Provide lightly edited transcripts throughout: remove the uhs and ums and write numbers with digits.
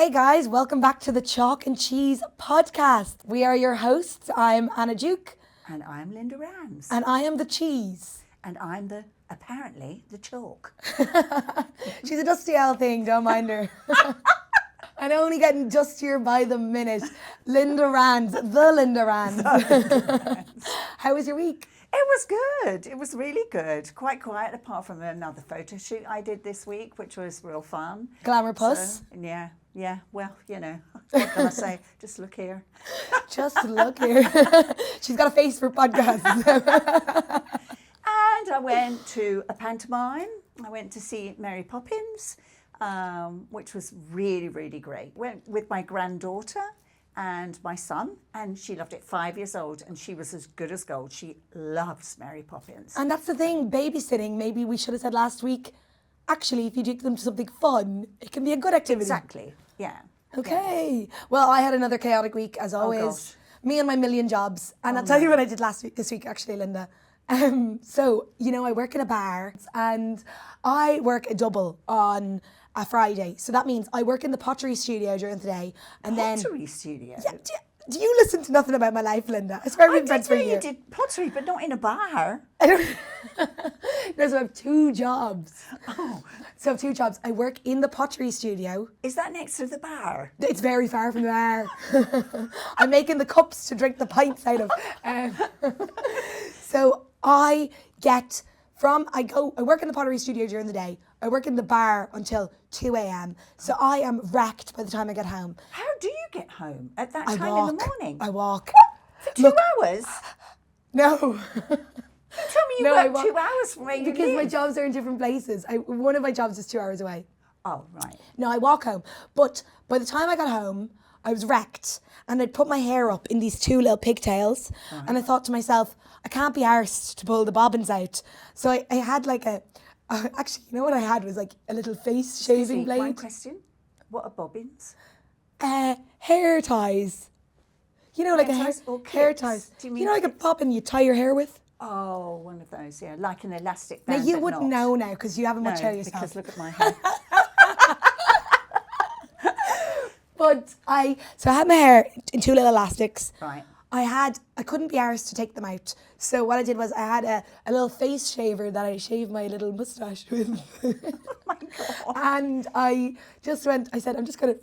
Hey guys, welcome back to the Chalk and Cheese podcast. We are your hosts. I'm Anna Duke. And I'm Linda Rands. And I am the cheese. And I'm apparently the chalk. She's a dusty owl thing, don't mind her. I'm only getting dustier by the minute. Linda Rands, the Linda Rands. How was your week? It was good. It was really good. Quite quiet apart from another photo shoot I did this week, which was real fun. Glamour puss? So, yeah. Well, you know, what can I say? Just look here. Just look here. She's got a face for podcasts. And I went to a pantomime. I went to see Mary Poppins, which was really, really great. Went with my granddaughter and my son, and she loved it. 5 years old, and she was as good as gold. She loves Mary Poppins. And that's the thing, babysitting, maybe we should have said last week, actually, if you take them to something fun, it can be a good activity. Exactly, yeah. Okay. Yeah. Well, I had another chaotic week, as always. Oh, gosh. Me and my million jobs. And I'll tell you what I did this week, actually, Linda. So, you know, I work in a bar, and I work a double on a Friday. So that means I work in the pottery studio during the day. And Pottery studio? Yeah, do you listen to nothing about my life, Linda? I swear we've been friends for a year. You did pottery, but not in a bar. I don't. No, so I have two jobs. Oh. So I have two jobs. I work in the pottery studio. Is that next to the bar? It's very far from the bar. I'm making the cups to drink the pints out of. So I work in the pottery studio during the day. I work in the bar until 2 a.m. So I am wrecked by the time I get home. How do you get home at that time in the morning? I walk. What? For 2 hours? No. You tell me you work 2 hours from where you live. Because my jobs are in different places. One of my jobs is 2 hours away. Oh, right. No, I walk home. But by the time I got home, I was wrecked. And I'd put my hair up in these two little pigtails. Uh-huh. And I thought to myself, I can't be arsed to pull the bobbins out. So I had like actually, you know what I had was like a little face shaving blade. One question. What are bobbins? Hair ties. You know, like hair ties. Do you mean you know, like a bobbin you tie your hair with? Oh, one of those, yeah. Like an elastic band. Now, you wouldn't know now because you haven't much hair yourself. Because look at my hair. But I had my hair in two little elastics. Right. I couldn't be arsed to take them out. So what I did was I had a little face shaver that I shaved my little moustache with. Oh my God. And I said, I'm just going to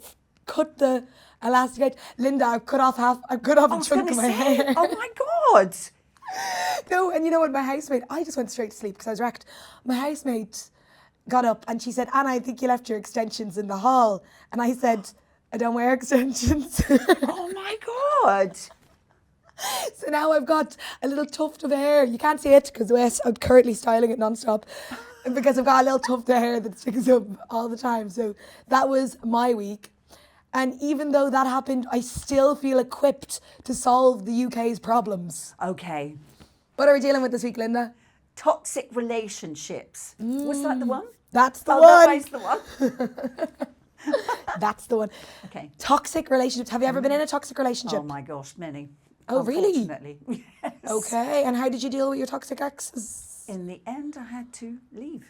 cut the elastic out. Linda, I've cut off a chunk of my hair. Oh my God. No, and you know what, my housemate, I just went straight to sleep because I was wrecked. My housemate got up and she said, Anna, I think you left your extensions in the hall. And I said, I don't wear extensions. Oh my God. So now I've got a little tuft of hair. You can't see it because I'm currently styling it nonstop because I've got a little tuft of hair that sticks up all the time. So that was my week. And even though that happened, I still feel equipped to solve the UK's problems. Okay. What are we dealing with this week, Linda? Toxic relationships. Was that the one? That's the one. That was the one. That's the one. Okay. Toxic relationships. Have you ever been in a toxic relationship? Oh my gosh, many. Oh, really? Unfortunately. Yes. Okay. And how did you deal with your toxic exes? In the end, I had to leave.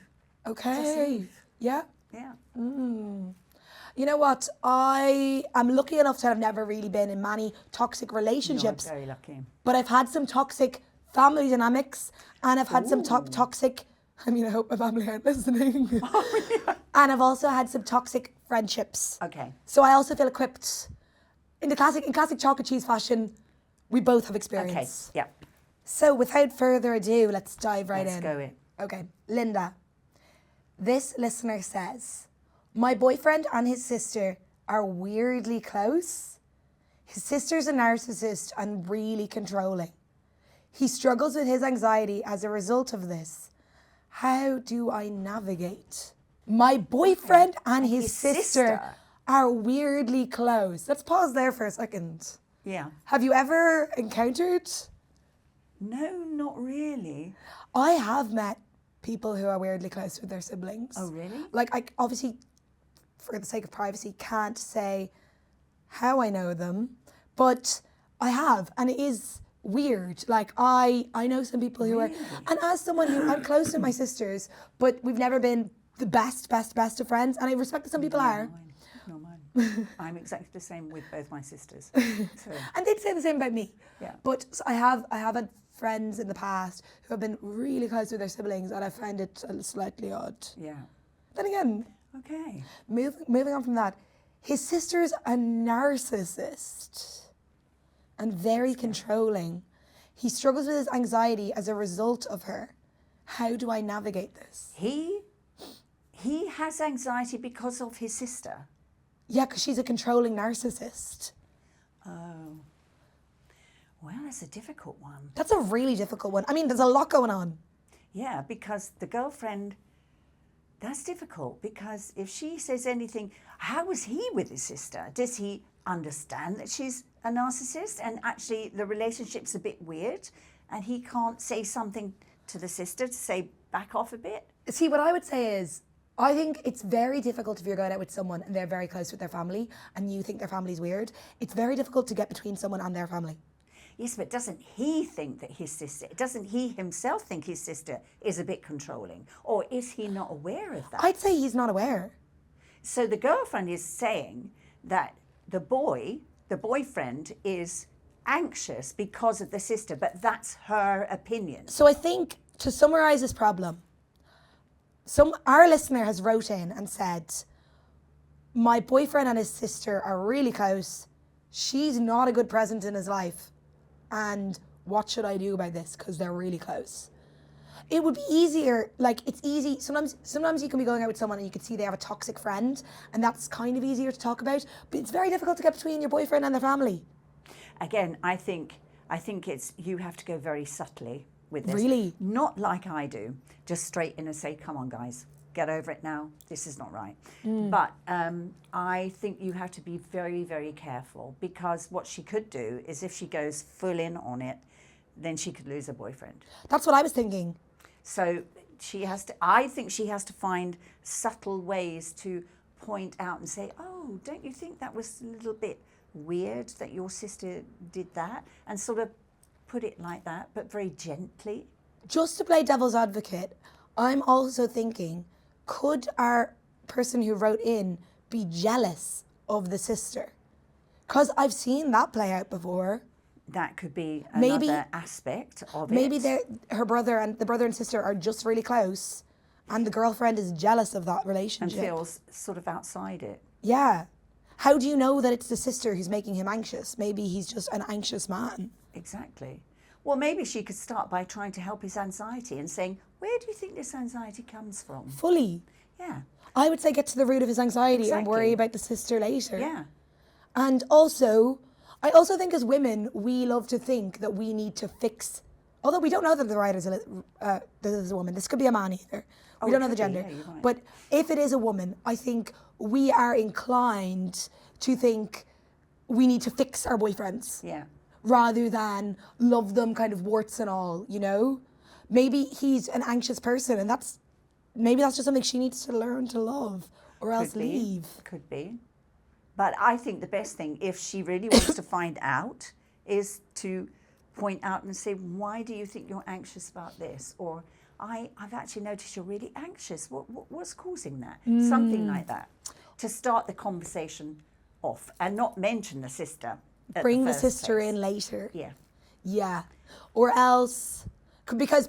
Okay. Just leave. Yeah? Yeah. You know what? I am lucky enough to have never really been in many toxic relationships. You're very lucky. But I've had some toxic family dynamics, and I've had some toxic, I hope my family aren't listening. Oh, yeah. And I've also had some toxic friendships. Okay. So I also feel equipped. In classic chocolate cheese fashion, we both have experience. Okay, yeah. So without further ado, let's dive right in. Let's go in. Okay, Linda. This listener says, my boyfriend and his sister are weirdly close. His sister's a narcissist and really controlling. He struggles with his anxiety as a result of this. How do I navigate? My boyfriend and his sister are weirdly close. Let's pause there for a second. Yeah. Have you ever encountered? No, not really. I have met people who are weirdly close with their siblings. Oh, really? Like, I obviously, for the sake of privacy, can't say how I know them, but I have, and it is weird. Like, I know some people who are, and as someone who, I'm close to my sisters, but we've never been the best of friends, and I respect that some people are. No, mine. I'm exactly the same with both my sisters. So, And they'd say the same about me. yeah. But I have had friends in the past who have been really close with their siblings, and I find it slightly odd. Yeah. Then again, Okay. moving on from that, his sister's a narcissist and very controlling. He struggles with his anxiety as a result of her. How do I navigate this? He has anxiety because of his sister. Yeah, because she's a controlling narcissist. Oh. Well, that's a difficult one. That's a really difficult one. I mean, there's a lot going on. Yeah, because the girlfriend, that's difficult because if she says anything, how is he with his sister? Does he understand that she's a narcissist and actually the relationship's a bit weird and he can't say something to the sister to say back off a bit? See, what I would say is, I think it's very difficult if you're going out with someone and they're very close with their family and you think their family's weird. It's very difficult to get between someone and their family. Yes, but doesn't he think that doesn't he himself think his sister is a bit controlling? Or is he not aware of that? I'd say he's not aware. So the girlfriend is saying that the boyfriend is anxious because of the sister, but that's her opinion. So I think, to summarise this problem, our listener has wrote in and said, my boyfriend and his sister are really close. She's not a good present in his life. And what should I do about this? Because they're really close. It would be easier, it's easy. Sometimes you can be going out with someone and you can see they have a toxic friend, and that's kind of easier to talk about. But it's very difficult to get between your boyfriend and their family. Again, I think you have to go very subtly with this. Really? Not like I do. Just straight in and say, come on, guys, get over it now. This is not right. But I think you have to be very, very careful because what she could do is if she goes full in on it, then she could lose her boyfriend. That's what I was thinking. So I think she has to find subtle ways to point out and say, oh, don't you think that was a little bit weird that your sister did that? And sort of put it like that, but very gently. Just to play devil's advocate, I'm also thinking, could our person who wrote in be jealous of the sister? Because I've seen that play out before. That could be another aspect of it. Maybe the brother and sister are just really close, and the girlfriend is jealous of that relationship. And feels sort of outside it. Yeah. How do you know that it's the sister who's making him anxious? Maybe he's just an anxious man. Exactly. Well, maybe she could start by trying to help his anxiety and saying, where do you think this anxiety comes from? Fully. Yeah. I would say get to the root of his anxiety and worry about the sister later. Yeah. And also, I also think as women, we love to think that we need to fix, although we don't know that the writer is a woman. This could be a man either. We don't know the gender. Yeah, you're right. But if it is a woman, I think we are inclined to think we need to fix our boyfriends. Yeah. Rather than love them kind of warts and all, you know? Maybe he's an anxious person and maybe that's just something she needs to learn to love or else leave. Could be. But I think the best thing, if she really wants to find out, is to point out and say, why do you think you're anxious about this? Or I've actually noticed you're really anxious. What's causing that? Something like that. To start the conversation off and not mention the sister. Bring the sister in later. Yeah. Yeah. Or else, because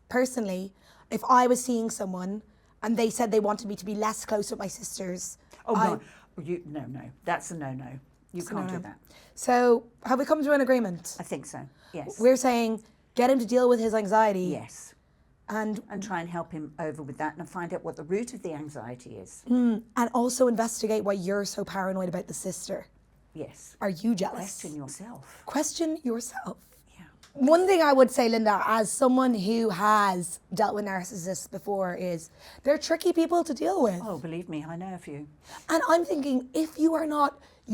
personally, if I was seeing someone and they said they wanted me to be less close with my sisters. Oh, no. No. That's a no-no. You can't do that. So have we come to an agreement? I think so, yes. We're saying get him to deal with his anxiety. Yes. And try and help him over with that and find out what the root of the anxiety is. And also investigate why you're so paranoid about the sister. Yes. Are you jealous? Question yourself. Question yourself. Yeah. One thing I would say, Linda, as someone who has dealt with narcissists before, is they're tricky people to deal with. Oh, believe me, I know a few. And I'm thinking, if you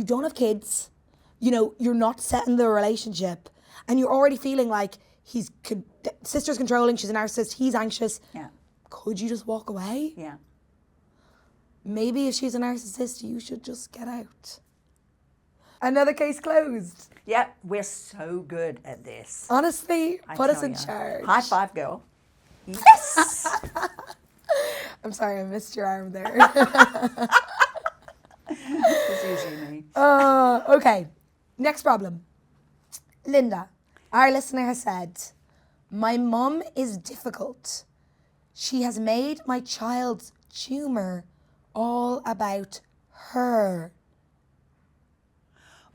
don't have kids, you're not set in the relationship, and you're already feeling like sister's controlling, she's a narcissist, he's anxious. Yeah. Could you just walk away? Yeah. Maybe if she's a narcissist, you should just get out. Another case closed. Yeah, we're so good at this. Honestly, put us in ya. charge. High five, girl. Yes. I'm sorry, I missed your arm there. It's usually me. Okay, next problem. Linda, our listener has said, my mum is difficult. She has made my child's tumour all about her.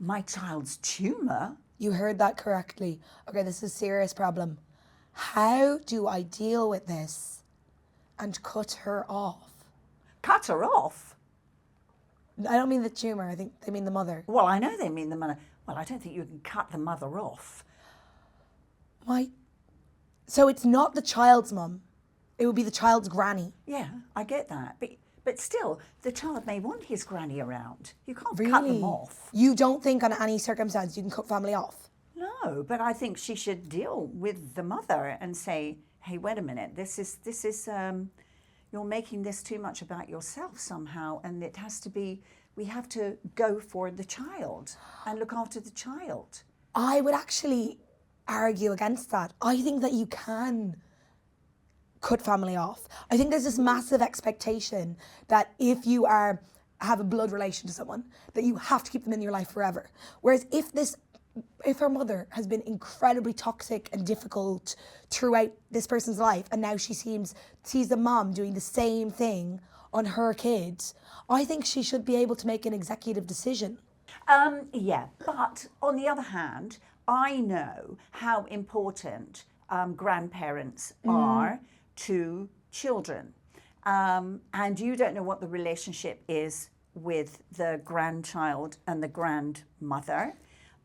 My child's tumour? You heard that correctly. Okay, this is a serious problem. How do I deal with this and cut her off? Cut her off? I don't mean the tumour, I think they mean the mother. Well, I know they mean the mother. Well, I don't think you can cut the mother off. Why? So it's not the child's mum. It would be the child's granny. Yeah, I get that. But still, the child may want his granny around. You can't Really? cut them off. You don't think on any circumstance you can cut family off? No, but I think she should deal with the mother and say, hey, wait a minute, this is you're making this too much about yourself somehow, and it has to be, we have to go for the child and look after the child. I would actually argue against that. I think that you can cut family off. I think there's this massive expectation that if you have a blood relation to someone, that you have to keep them in your life forever. Whereas if her mother has been incredibly toxic and difficult throughout this person's life, and now she sees the mom doing the same thing on her kids, I think she should be able to make an executive decision. Yeah, but on the other hand, I know how important grandparents are to children. And you don't know what the relationship is with the grandchild and the grandmother.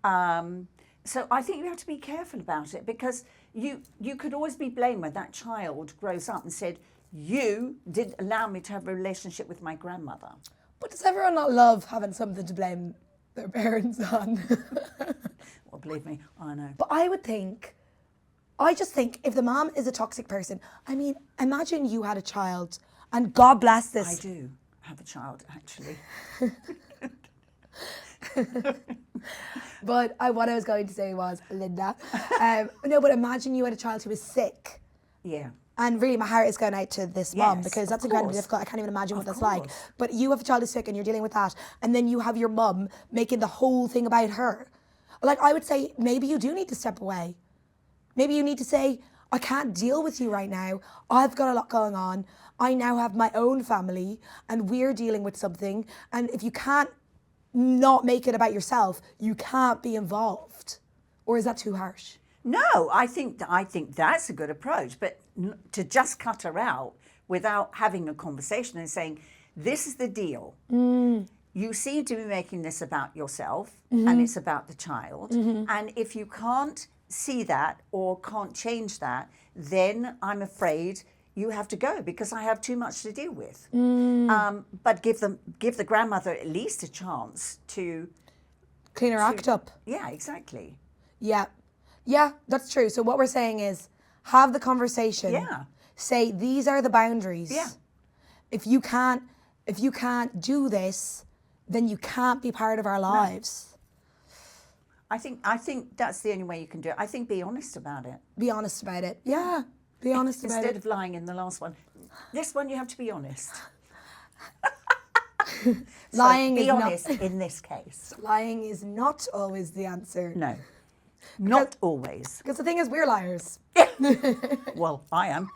So I think you have to be careful about it, because you could always be blamed when that child grows up and said, you didn't allow me to have a relationship with my grandmother. But does everyone not love having something to blame their parents on? Well, believe me, I know. But I just think if the mom is a toxic person, I mean, imagine you had a child, and God bless this. I do have a child, actually. But what I was going to say was, Linda, no, but imagine you had a child who was sick. Yeah. And really, my heart is going out to this mom, Yes, because that's of incredibly course. difficult. I can't even imagine what Of that's like. course. But you have a child who's sick and you're dealing with that. And then you have your mum making the whole thing about her. Like, I would say, maybe you do need to step away. Maybe you need to say, I can't deal with you right now. I've got a lot going on. I now have my own family and we're dealing with something. And if you can't not make it about yourself, you can't be involved. Or is that too harsh? No, I think that's a good approach. But to just cut her out without having a conversation and saying, this is the deal. You seem to be making this about yourself, and it's about the child. And if you can't see that or can't change that, then I'm afraid you have to go, because I have too much to deal with. But give the grandmother at least a chance to Clean her act up. Yeah, exactly. Yeah, that's true. So what we're saying is, have the conversation. Yeah. Say, these are the boundaries. Yeah. If you can't do this, then you can't be part of our lives. I think that's the only way you can do it. I think be honest about it. Be honest about it. Yeah. Be honest about Instead it. of lying in the last one. This one you have to be honest. Lying be is honest in this case. Lying is not always the answer. No. Not always. Because the thing is, we're liars. Well, I am.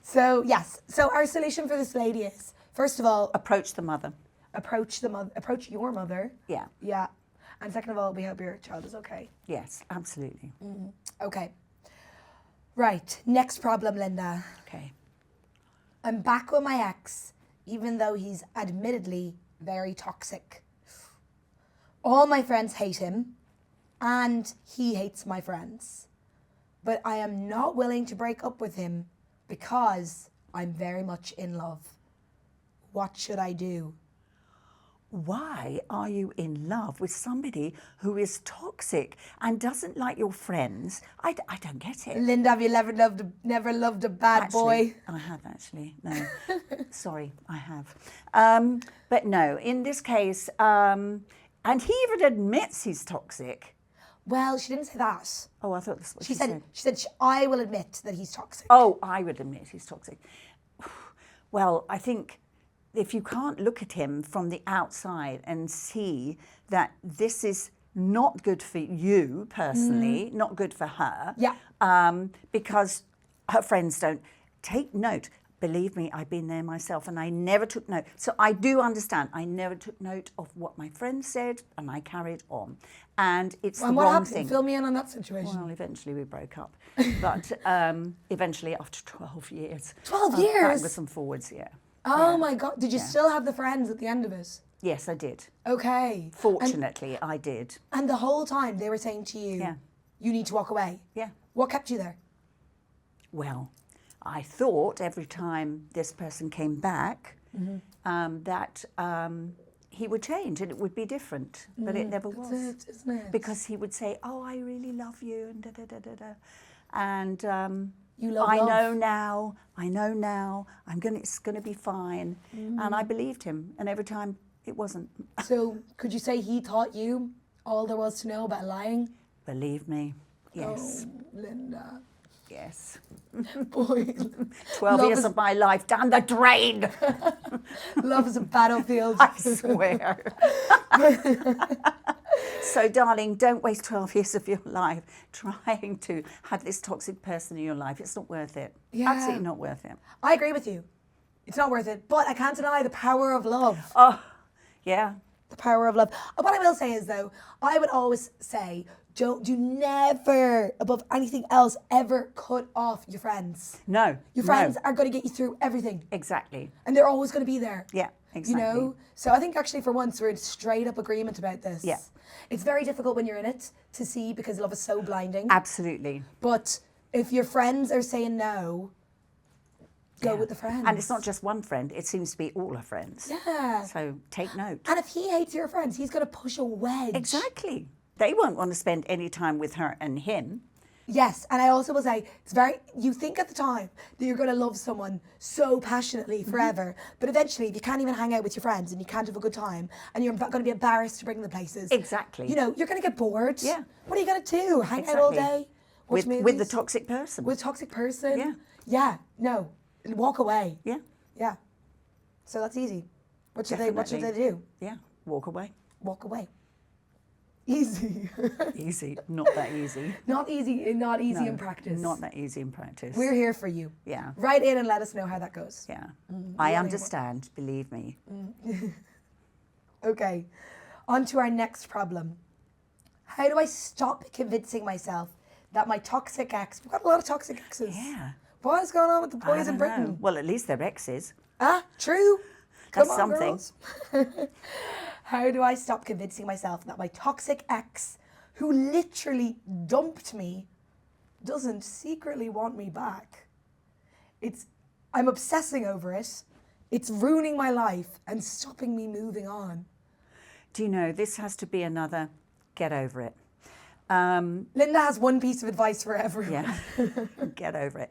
So, yes. So our solution for this lady is, first of all, Approach the mother. approach your mother. Yeah. Yeah. And second of all, we hope your child is okay. Yes, absolutely. Okay. Right. Next problem, Linda. Okay. I'm back with my ex, even though he's admittedly very toxic. All my friends hate him, and he hates my friends. But I am not willing to break up with him because I'm very much in love. What should I do? Why are you in love with somebody who is toxic and doesn't like your friends? I don't get it. Linda, have you never loved a bad boy? I have actually. No, sorry, I have. But no, in this case, and he even admits he's toxic. Well, she didn't say that. Oh, I thought that's what She said. said, I will admit that he's toxic. Oh, I would admit he's toxic. Well, I think if you can't look at him from the outside and see that this is not good for you personally, not good for her, because her friends don't take note. Believe me, I've been there myself, and I never took note. So I do understand. I never took note of what my friends said, and I carried on. And it's the wrong thing. Fill me in on that situation. Well, eventually we broke up. But eventually, after 12 years. 12 years? Backwards and forwards, yeah. Oh my God. Did you still have the friends at the end of it? Yes, I did. Okay. Fortunately, I did. And the whole time they were saying to you, you need to walk away. Yeah. What kept you there? Well, I thought every time this person came back that he would change and it would be different, but it never was. That's it, isn't it? Because he would say, "Oh, I really love you," and da da da da da, and you love I love. know now. It's gonna be fine, and I believed him. And every time it wasn't. So could you say he taught you all there was to know about lying? Believe me, yes. Oh, Linda. Yes. Boy. 12 years of my life down the drain. Love is a battlefield. I swear. So, darling, don't waste 12 years of your life trying to have this toxic person in your life. It's not worth it. Yeah. Absolutely not worth it. I agree with you. It's not worth it. But I can't deny the power of love. Oh, yeah. The power of love. What I will say is, though, I would always say, do never, above anything else, ever cut off your friends. No. Your friends are going to get you through everything. Exactly. And they're always going to be there. Yeah, exactly. You know? So I think actually for once we're in straight up agreement about this. Yeah. It's very difficult when you're in it to see because love is so blinding. Absolutely. But if your friends are saying no, go with the friends. And it's not just one friend. It seems to be all her friends. Yeah. So take note. And if he hates your friends, he's going to push a wedge. Exactly. They won't want to spend any time with her and him. Yes, and I also will say, you think at the time that you're going to love someone so passionately forever, but eventually if you can't even hang out with your friends and you can't have a good time and you're going to be embarrassed to bring them places. Exactly. You know, you're going to get bored. Yeah. What are you going to do? Hang out all day? Watch movies? With the toxic person. With a toxic person? Yeah. Yeah, no. Walk away. Yeah. Yeah. So that's easy. What should Definitely. they do? Yeah. Walk away. Walk away. Easy. Easy. Not that easy. Not easy in practice. Not that easy in practice. We're here for you. Yeah. Write in and let us know how that goes. Yeah. I understand, believe me. Okay. On to our next problem. How do I stop convincing myself that my toxic ex, we've got a lot of toxic exes. Yeah. What is going on with the I boys in don't Britain? know. Well, at least they're exes. Ah, true. That's Come on, something. girls. How do I stop convincing myself that my toxic ex, who literally dumped me, doesn't secretly want me back? I'm obsessing over it. It's ruining my life and stopping me moving on. Do you know, this has to be another get over it. Linda has one piece of advice for everyone. Yeah, get over it.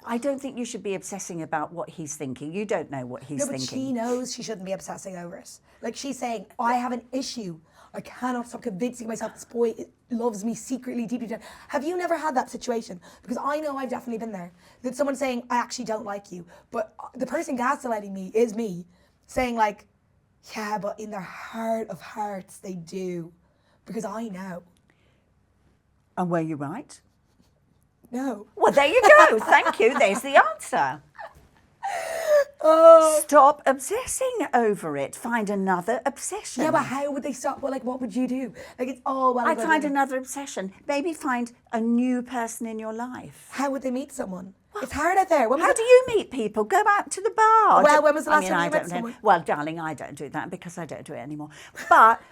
I don't think you should be obsessing about what he's thinking. You don't know what he's No, but thinking. she knows she shouldn't be obsessing over it. Like she's saying, I have an issue. I cannot stop convincing myself this boy loves me secretly, deeply down. Have you never had that situation? Because I know I've definitely been there. That someone's saying, I actually don't like you. But the person gaslighting me is me. Saying like, yeah, but in their heart of hearts, they do. Because I know. And were you right? No. Well, there you go. Thank you. There's the answer. Oh. Stop obsessing over it. Find another obsession. Yeah, but how would they stop? Well, like, what would you do? Like, it's all well. I'd find another obsession. Maybe find a new person in your life. How would they meet someone? It's hard out there. How do you meet people? Go out to the bar. Well, when was the last time you met don't someone? know. Well, darling, I don't do that because I don't do it anymore. But,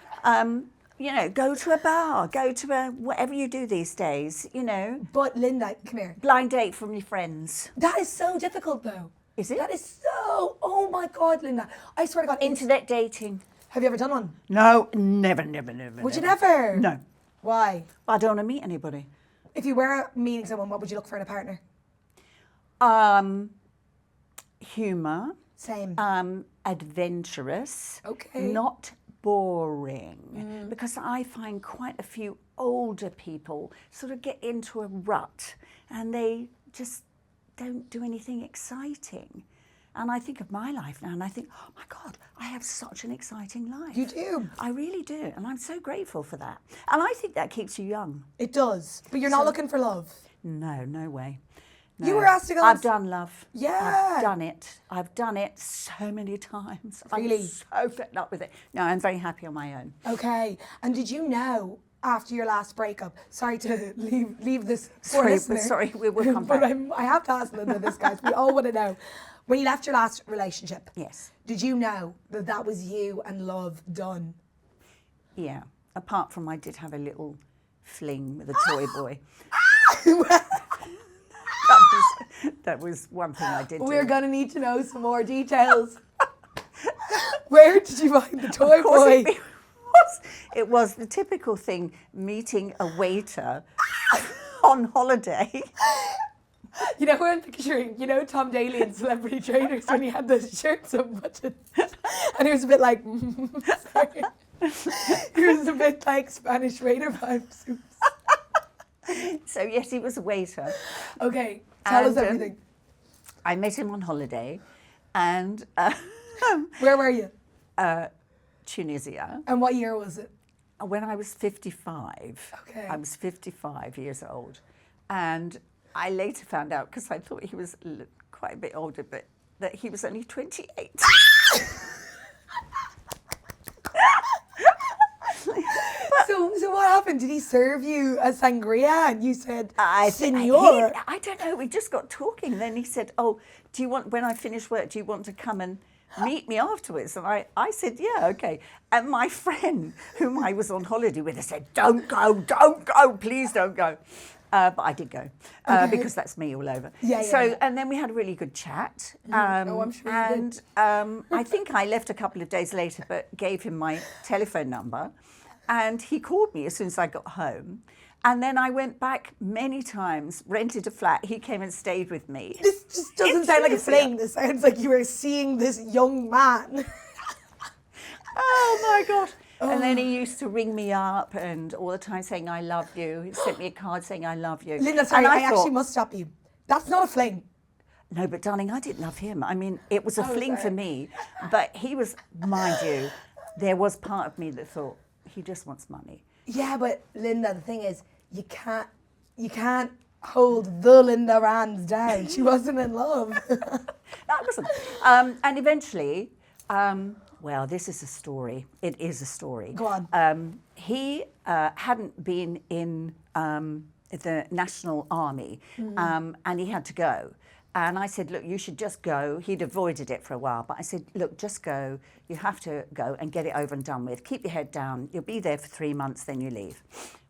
you know, go to a bar. Go to whatever you do these days, you know. But Linda, come here. Blind date from your friends. That is so difficult, though. Is it? That is so. Oh my God, Linda! I swear to God. Internet dating. Have you ever done one? No, never. Would you never? No. Why? I don't want to meet anybody. If you were meeting someone, what would you look for in a partner? Humour. Same. Adventurous. Okay. Not boring. Because I find quite a few older people sort of get into a rut and they just don't do anything exciting. And I think of my life now and I think, oh my God, I have such an exciting life. You do. I really do. And I'm so grateful for that. And I think that keeps you young. It does. But you're not looking for love. No, no way. No. You were asked to go. I've done love. Yeah. I've done it. I've done it so many times. Really? I'm so fed up with it. No, I'm very happy on my own. Okay. And did you know after your last breakup? Sorry to leave this poor Sorry, listener. sorry, we'll come But back. I have to ask Linda this, guys. We all want to know. When you left your last relationship, Yes. did you know that that was you and love done? Yeah. Apart from I did have a little fling with a toy boy. That was one thing I did do. We're going to need to know some more details. Where did you find the toy Of course boy? it was the typical thing, meeting a waiter on holiday. You know who I'm picturing? You know Tom Daly in Celebrity Trainers when he had the shirts unbuttoned? And he was a bit like, sorry. He was a bit like Spanish waiter vibes. So yes, he was a waiter. Okay, tell us And, everything. I met him on holiday and Where were you? Tunisia. And what year was it? When I was 55. Okay. I was 55 years old. And I later found out, because I thought he was quite a bit older, but that he was only 28. So what happened? Did he serve you a sangria and you said, I don't know, we just got talking. Then he said, oh, do you want, when I finish work, do you want to come and meet me afterwards? And I said, yeah, okay. And my friend, whom I was on holiday with, said, don't go, please don't go. But I did go, because that's me all over. Yeah. And then we had a really good chat. I'm sure you did. And I think I left a couple of days later, but gave him my telephone number. And he called me as soon as I got home. And then I went back many times, rented a flat. He came and stayed with me. This just doesn't sound like a fling. This sounds like you were seeing this young man. Oh my God. And then he used to ring me up and all the time saying, I love you. He sent me a card saying, I love you. Linda, sorry, And I thought, actually must stop you. That's not a fling. No, but darling, I didn't love him. I mean, it was a fling for sorry. me. But he was, mind you, there was part of me that thought, he just wants money. Yeah, but Linda, the thing is, you can't hold the Linda Rands down. She wasn't in love. No, I wasn't. And eventually, well, this is a story. It is a story. Go on. He hadn't been in the National Army, and he had to go. And I said, look, you should just go. He'd avoided it for a while, but I said, look, just go. You have to go and get it over and done with. Keep your head down. You'll be there for 3 months, then you leave.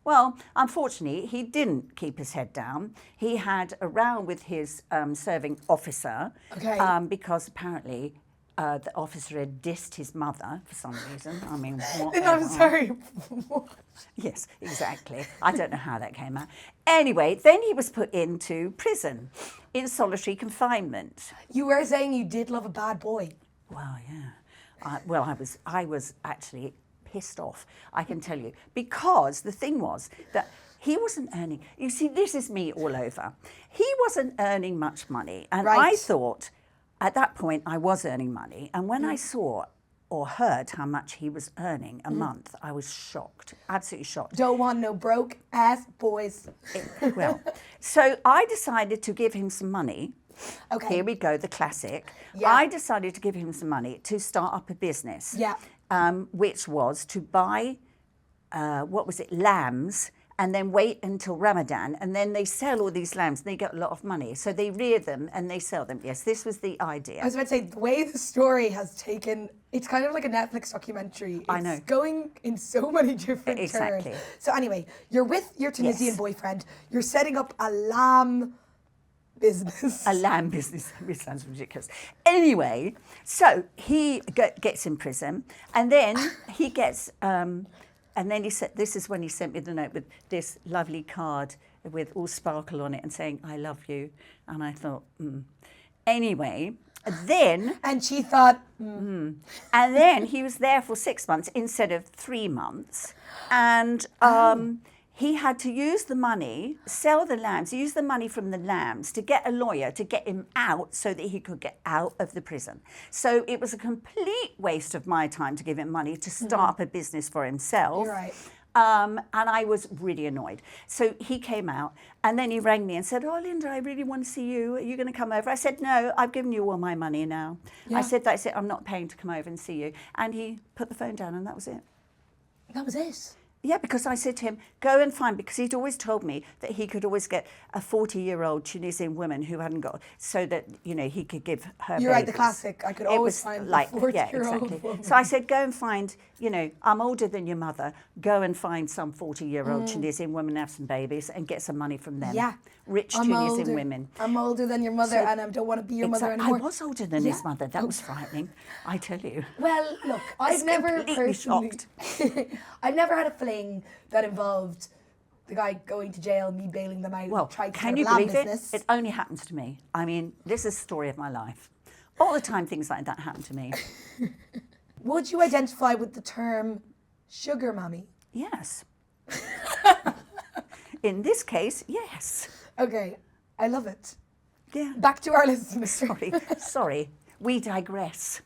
Well, unfortunately, he didn't keep his head down. He had a row with his serving officer, because apparently the officer had dissed his mother for some reason. I mean, what? I'm sorry. Yes, exactly. I don't know how that came out. Anyway, then he was put into prison in solitary confinement. You were saying you did love a bad boy. Well, yeah. I was actually pissed off, I can tell you, because the thing was that he wasn't earning. You see, this is me all over. He wasn't earning much money, and I thought at that point I was earning money. And when I saw or heard how much he was earning a month, I was shocked, absolutely shocked. Don't want no broke ass boys. Well, so I decided to give him some money. Okay. Here we go, the classic. Yeah. I decided to give him some money to start up a business. Yeah. Which was to buy, lambs, and then wait until Ramadan, and then they sell all these lambs, and they get a lot of money. So they rear them and they sell them. Yes, this was the idea. I was about to say, the way the story has taken, it's kind of like a Netflix documentary. It's I know. Going in so many different Exactly. turns. So anyway, you're with your Tunisian Yes. boyfriend. You're setting up a lamb business. A lamb business. It sounds ridiculous. Anyway, so he gets in prison, and then he gets, and then he said, this is when he sent me the note with this lovely card with all sparkle on it and saying, I love you. And I thought, Anyway, then... And she thought... And then he was there for 6 months instead of 3 months. And he had to use the money, sell the lambs, use the money from the lambs to get a lawyer to get him out so that he could get out of the prison. So it was a complete waste of my time to give him money to start up a business for himself. You're right. And I was really annoyed. So he came out and then he rang me and said, oh, Linda, I really want to see you. Are you going to come over? I said, no, I've given you all my money now. Yeah. I said, that's it. I'm not paying to come over and see you. And he put the phone down and that was it. That was it. Yeah, because I said to him, go and find, because he'd always told me that he could always get a 40-year-old Tunisian woman who hadn't got, so that, you know, he could give her You're right, the babies. classic. I could always find a 40-year-old woman. So I said, go and find, you know, I'm older than your mother. Go and find some 40-year-old Tunisian woman, have some babies, and get some money from them. Yeah. Rich I'm Tunisian older. women. I'm older than your mother, and I don't want to be your mother Exactly. anymore. I was older than his mother. That was frightening, I tell you. Well, look, I've never completely personally, shocked. I've never had a fling that involved the guy going to jail, me bailing them out, Well, trying to can start you a lab believe business. it? It only happens to me. I mean, this is the story of my life. All the time things like that happen to me. Would you identify with the term sugar mommy? Yes. In this case, yes. Okay, I love it. Yeah. Back to our listeners. Sorry. We digress.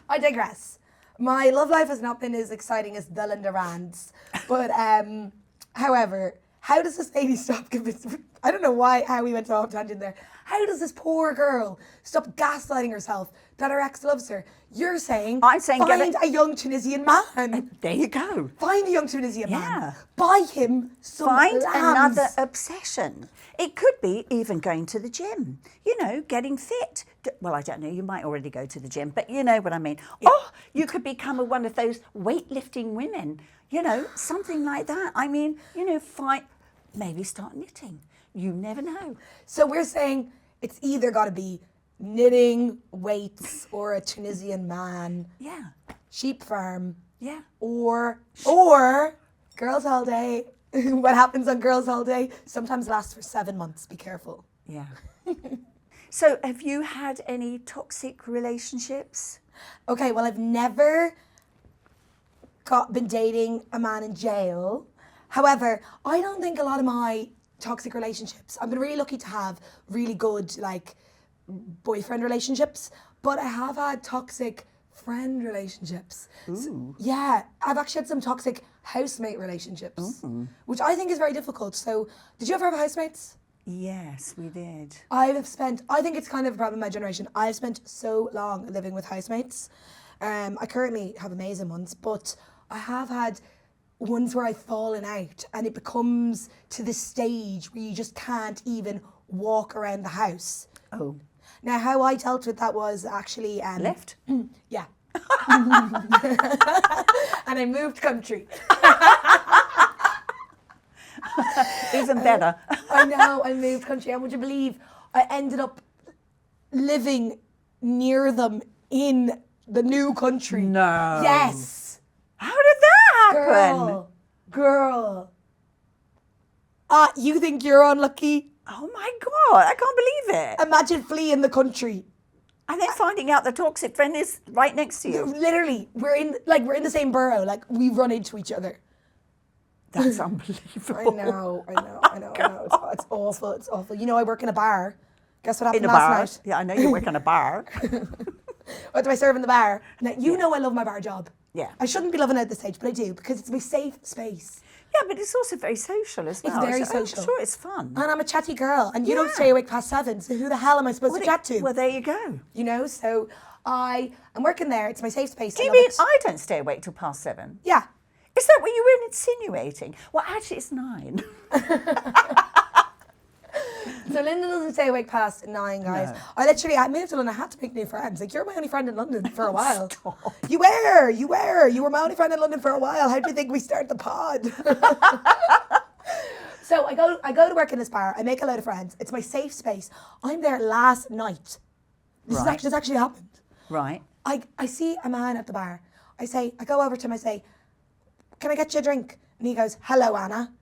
I digress. My love life has not been as exciting as the Linda Rands. But, however, how does this lady stop convincing... I don't know how we went off tangent there. How does this poor girl stop gaslighting herself that her ex loves her? You're saying, I'm saying find a young Tunisian man. There you go. Find a young Tunisian Yeah. man. Buy him some Find lambs. another obsession. It could be even going to the gym, you know, getting fit. Well, I don't know, you might already go to the gym, but you know what I mean. Yeah. Oh, you could become one of those weightlifting women, you know, something like that. I mean, you know, maybe start knitting. You never know. So we're saying it's either got to be knitting, weights, or a Tunisian man, Yeah, sheep farm, yeah. or girls' holiday. What happens on girls' holiday sometimes lasts for 7 months. Be careful. Yeah. So have you had any toxic relationships? Okay, well, I've never been dating a man in jail. However, I don't think a lot of my toxic relationships, I've been really lucky to have really good, like, boyfriend relationships, but I have had toxic friend relationships. Ooh. Yeah, I've actually had some toxic housemate relationships, which I think is very difficult. So, did you ever have housemates? Yes, we did. I think it's kind of a problem in my generation. I've spent so long living with housemates. I currently have amazing ones, but I have had ones where I've fallen out and it becomes to the stage where you just can't even walk around the house. Oh. Now, how I dealt with that was actually... Left? Yeah. And I moved country. Even better. I know, I moved country. And would you believe I ended up living near them in the new country? No. Yes. How did that happen? Girl. You think you're unlucky? Oh my God, I can't believe it. Imagine fleeing the country. And then finding out the toxic friend is right next to you. Literally, we're in the same borough. Like, we run into each other. That's unbelievable. I know. It's awful. It's awful. You know, I work in a bar. Guess what happened In a bar? last night? Yeah, I know you work in a bar. What do I serve in the bar? Now, you know I love my bar job. Yeah. I shouldn't be loving it at this stage, but I do, because it's my safe space. Yeah, but it's also very social as well. very So social. I'm sure it's fun. And I'm a chatty girl, and you don't Yeah. stay awake past 7, so who the hell am I supposed to chat to? Well, there you go. You know, so I'm working there. It's my safe space. Do you love mean it. I don't stay awake till past 7? Yeah. Is that what you were insinuating? Well, actually, it's 9. So Linda doesn't stay awake past 9, guys. No. I moved to London. I had to make new friends. Like, you're my only friend in London for a while. Stop. You were my only friend in London for a while. How do you think we started the pod? So I go to work in this bar. I make a load of friends. It's my safe space. I'm there last night. This actually happened. Right. I see a man at the bar. I go over to him, I say, can I get you a drink? And he goes, hello, Anna.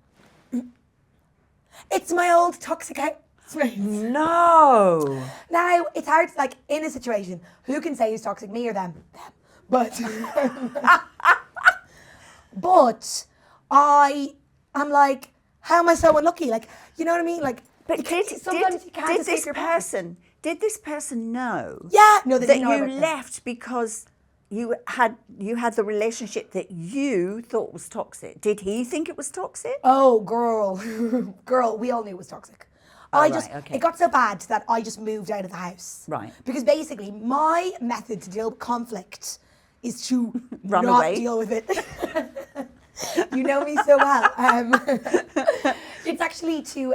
It's my old toxic housemate. No. Now, it's hard, like, in a situation, who can say who's toxic, me or them? Them. But, but I'm like, how am I so unlucky? Like, you know what I mean? Like, But sometimes you can't escape your past. did this person know Yeah, no, they that didn't know you about it. left because you had the relationship that you thought was toxic? Did he think it was toxic? Oh, girl, girl, we all knew it was toxic. Okay. It got so bad that I just moved out of the house. Right. Because basically, my method to deal with conflict is to Run not away. deal with it. You know me so well. It's actually to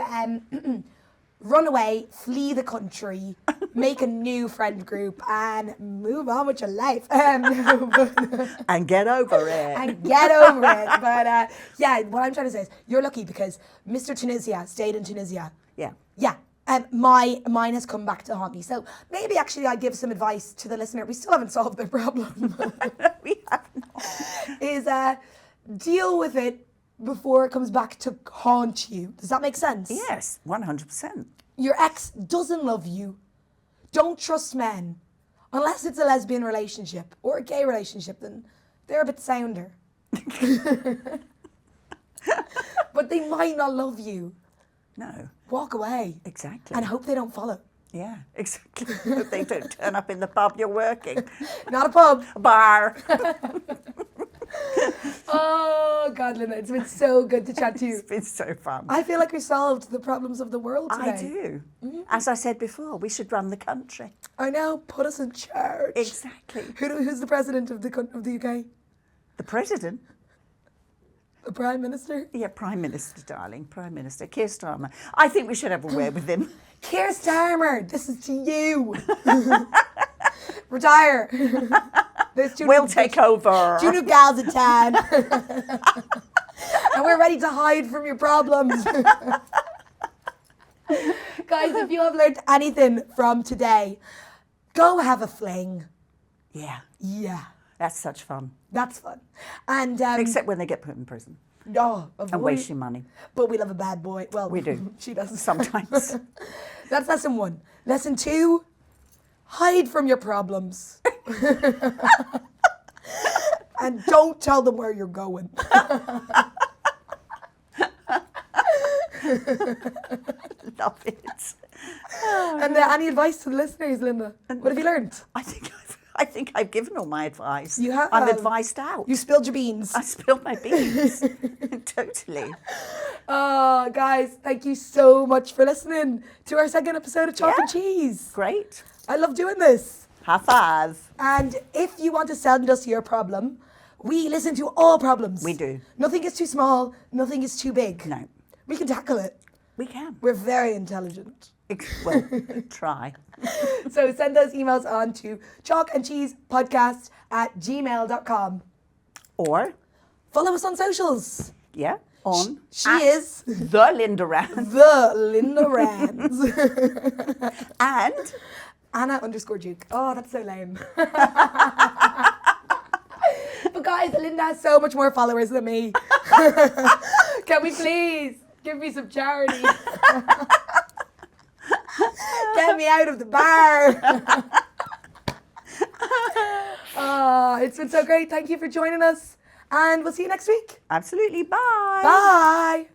run away, flee the country, make a new friend group, and move on with your life. And get over it. And get over it. But yeah, what I'm trying to say is you're lucky because Mr. Tunisia stayed in Tunisia. Yeah. Yeah. Mine has come back to haunt me. So maybe actually I'd give some advice to the listener. We still haven't solved their problem. We have not. Is deal with it before it comes back to haunt you. Does that make sense? Yes, 100%. Your ex doesn't love you. Don't trust men. Unless it's a lesbian relationship or a gay relationship, then they're a bit sounder. But they might not love you. No, Walk away. exactly. And hope they don't follow. Yeah, exactly. Hope they don't turn up in the pub you're working. Not a pub. A bar. Oh, God, Linda, it's been so good to chat to you. It's been so fun. I feel like we solved the problems of the world today. I do. As I said before, we should run the country. I know, put us in charge. Exactly. Who's the president of the UK? The president? The prime minister? Yeah, Prime Minister, darling. Prime Minister. Keir Starmer. I think we should have a word with him. Keir Starmer, this is to you. Retire. We'll take over. Two new gals in town. And we're ready to hide from your problems. Guys, if you have learned anything from today, go have a fling. Yeah, Yeah, that's such fun. that's fun. And Except when they get put in prison no, and waste your money. But we love a bad boy. Well, We do. She doesn't. Sometimes. That's lesson 1. Lesson 2, hide from your problems. And don't tell them where you're going. Love it. And any advice to the listeners, Linda? What have you learned? I think I've given all my advice. You have. I'm advised out. You spilled your beans. I spilled my beans. Totally. Oh, guys, thank you so much for listening to our second episode of Chalk and Cheese. Great. I love doing this. High five. And if you want to send us your problem, we listen to all problems. We do. Nothing is too small. Nothing is too big. No, We can tackle it. we can. We're very intelligent. Well, try. So send those emails on to chalkandcheesepodcast@gmail.com. Or, Follow us on socials. yeah, on She at is the Linda Rands the Linda Rands. and Anna_Duke. Oh, that's so lame. But guys, Linda has so much more followers than me. Can we please give me some charity? Get me out of the bar. Oh, it's been so great. Thank you for joining us. And we'll see you next week. absolutely bye. Bye.